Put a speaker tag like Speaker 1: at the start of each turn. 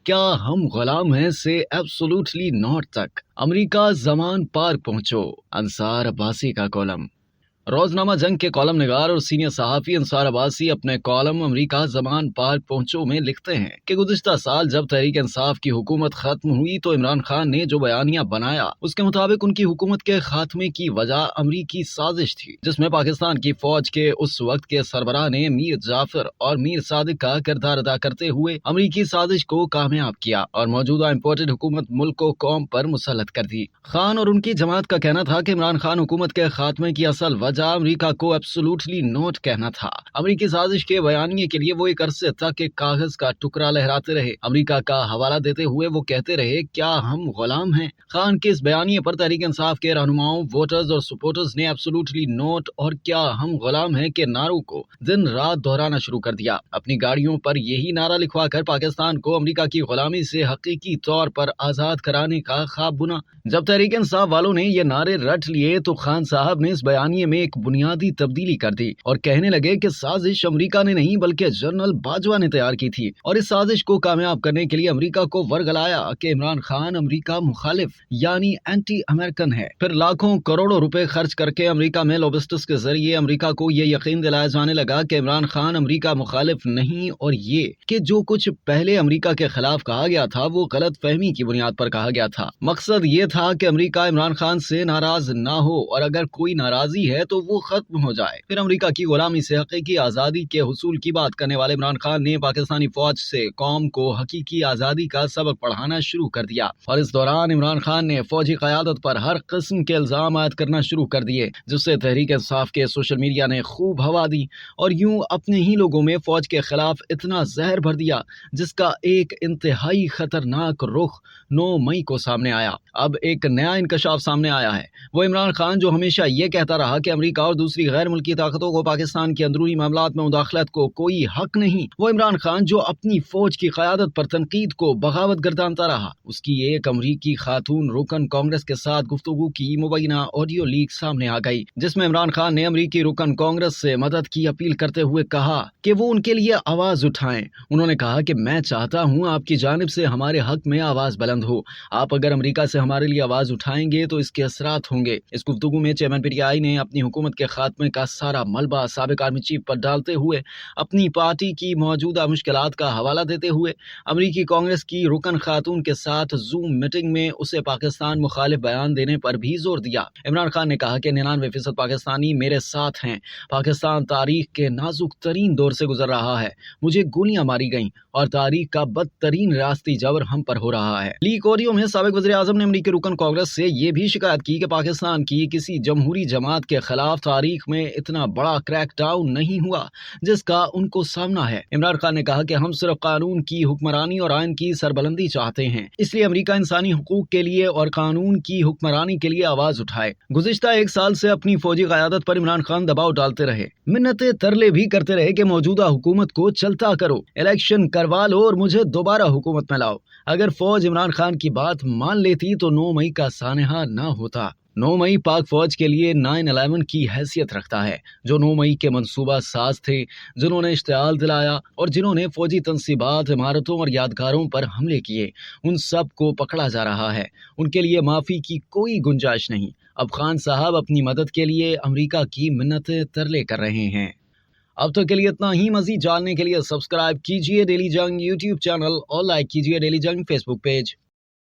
Speaker 1: क्या हम गुलाम हैं से एब्सोल्युटली नॉट तक अमेरिका जमान पार पहुंचो। अंसार अब्बासी का कॉलम। रोजनामा जंग के कॉलम निगार और सीनियर सहाफ़ी अंसार अब्बासी अपने कॉलम अमेरिका जमान पार पहुंचो में लिखते हैं कि गुज़िश्ता साल जब तहरीक इंसाफ की हुकूमत खत्म हुई तो इमरान खान ने जो बयानिया बनाया उसके मुताबिक उनकी हुकूमत के खात्मे की वजह अमरीकी साजिश थी, जिसमें पाकिस्तान की फौज के उस वक्त के सरबराह ने मीर जाफर और मीर सादिक का किरदार अदा करते हुए अमरीकी साजिश को कामयाब किया और मौजूदा इम्पोर्टेड हुकूमत मुल्क को कौम पर मुसल्लत कर दी। खान और उनकी जमात का कहना था कि इमरान खान हुकूमत के खात्मे की असल वजह अमेरिका को एब्सोल्युटली नोट कहना था। अमेरिकी साजिश के बयानिए के लिए वो एक अरसे तक एक कागज का टुकड़ा लहराते रहे। अमेरिका का हवाला देते हुए वो कहते रहे, क्या हम गुलाम हैं। खान के इस बयानिए पर तहरीक इंसाफ के रहनुमाओं, वोटर्स और सपोर्टर्स ने एब्सोल्युटली नोट और क्या हम गुलाम हैं के नारों को दिन रात दोहराना शुरू कर दिया। अपनी गाड़ियों पर यही नारा लिखवा कर पाकिस्तान को अमेरिका की गुलामी से हकीकी तौर पर आजाद कराने का ख्वाब बुना। जब तहरीक इंसाफ वालों ने ये नारे रट लिए तो खान साहब ने इस बयानिए में एक बुनियादी तब्दीली कर दी और कहने लगे कि साजिश अमेरिका ने नहीं बल्कि जनरल बाजवा ने तैयार की थी और इस साजिश को कामयाब करने के लिए अमेरिका को वर्गलाया कि इमरान खान अमेरिका मुखालिफ यानी एंटी अमेरिकन है। फिर लाखों करोड़ों रुपए खर्च करके अमेरिका में लॉबिस्ट्स के जरिए अमेरिका को ये यकीन दिलाया जाने लगा कि इमरान खान अमेरिका मुखालिफ नहीं और ये कि जो कुछ पहले अमेरिका के खिलाफ कहा गया था वो गलत फहमी की बुनियाद पर कहा गया था। मकसद ये था कि अमेरिका इमरान खान से नाराज ना हो और अगर कोई नाराजी है तो वो खत्म हो जाए। फिर अमेरिका की गुलामी से हकीकी आजादी के हुसूल की बात करने वाले इमरान खान ने पाकिस्तानी फौज से कौम को हकीकी आजादी का सबक पढ़ाना शुरू कर दिया और इस दौरान इमरान खान ने फौजी क़यादत पर हर किस्म के इल्जाम आयद करना शुरू कर दिए, जिससे तहरीक इंसाफ के सोशल मीडिया ने खूब हवा दी और यूं अपने ही लोगों में फौज के खिलाफ इतना जहर भर दिया जिसका एक इंतहाई खतरनाक रुख 9 मई को सामने आया। अब एक नया इंकशाफ सामने आया है। वो इमरान खान जो हमेशा ये कहता रहा कि अमेरिका और दूसरी गैर मुल्की ताकतों को पाकिस्तान की अंदरूनी मामलात में मुदाखलत को कोई हक नहीं, वो इमरान खान जो अपनी फौज की क़यादत पर तनकीद को बगावत गर्दानता रहा। उसकी एक अमरीकी खातून रुकन कांग्रेस के साथ गुफ्तगू की मुबैना ऑडियो लीक सामने आ गई, जिसमें इमरान खान ने अमरीकी रुकन कांग्रेस से मदद की अपील करते हुए कहा कि वो उनके लिए आवाज उठाएं। उन्होंने कहा कि मैं चाहता हूं आपकी जानिब से हमारे हक में आवाज बुलंद हो। आप अगर अमेरिका से हमारे लिए आवाज उठाएंगे तो इसके असरात होंगे। इस गुफ्तगू में चेयरमैन पीटीआई ने अपनी हुकूमत के खात्मे का सारा मलबा साबिक आर्मी चीफ पर डालते हुए अपनी पार्टी की मौजूदा मुश्किलात का हवाला देते हुए अमरीकी कांग्रेस की रुकन खातून के साथ जूम मीटिंग में उसे पाकिस्तान मुखालिफ बयान देने पर भी जोर दिया। इमरान खान ने कहा कि 99% पाकिस्तानी मेरे साथ हैं। पाकिस्तान तारीख के नाजुक तरीन दौर से गुजर रहा है। मुझे गोलियां मारी गईं और तारीख का बदतरीन रियासती जबर हम पर हो रहा है। लीक ऑडियो में साबिक वज़ीर आज़म ने अमरीकी रुकन कांग्रेस से ये भी शिकायत की कि पाकिस्तान की किसी जमहूरी जमात के खिलाफ तारीख में इतना बड़ा क्रैकडाउन नहीं हुआ जिसका उनको सामना है। इमरान खान ने कहा कि हम सिर्फ कानून की हुक्मरानी और आइन की सरबलंदी चाहते हैं, इसलिए अमेरिका इंसानी हुकूक के लिए और कानून की हुक्मरानी के लिए आवाज उठाए। गुज़िश्ता 1 साल से अपनी फौजी क़यादत पर इमरान खान दबाव डालते रहे, मिन्नतें तरले भी करते रहे कि मौजूदा हुकूमत को चलता करो, इलेक्शन करवा लो और मुझे दोबारा हुकूमत में लाओ। अगर फौज इमरान खान की बात मान लेती तो 9 मई का सानहा न होता। 9 मई पाक फौज के लिए 9/11 की हैसियत रखता है। जो 9 मई के मंसूबा साज थे, जिन्होंने इश्तियाल दिलाया और जिन्होंने फौजी तंसीबात, इमारतों और यादगारों पर हमले किए, उन सब को पकड़ा जा रहा है। उनके लिए माफ़ी की कोई गुंजाइश नहीं। अब खान साहब अपनी मदद के लिए अमेरिका की मिन्नतें तरले कर रहे हैं। अब तक के लिए इतना ही। मज़ीद जानने के लिए सब्सक्राइब कीजिए डेली जंग यूट्यूब चैनल और लाइक कीजिए डेली जंग फेसबुक पेज।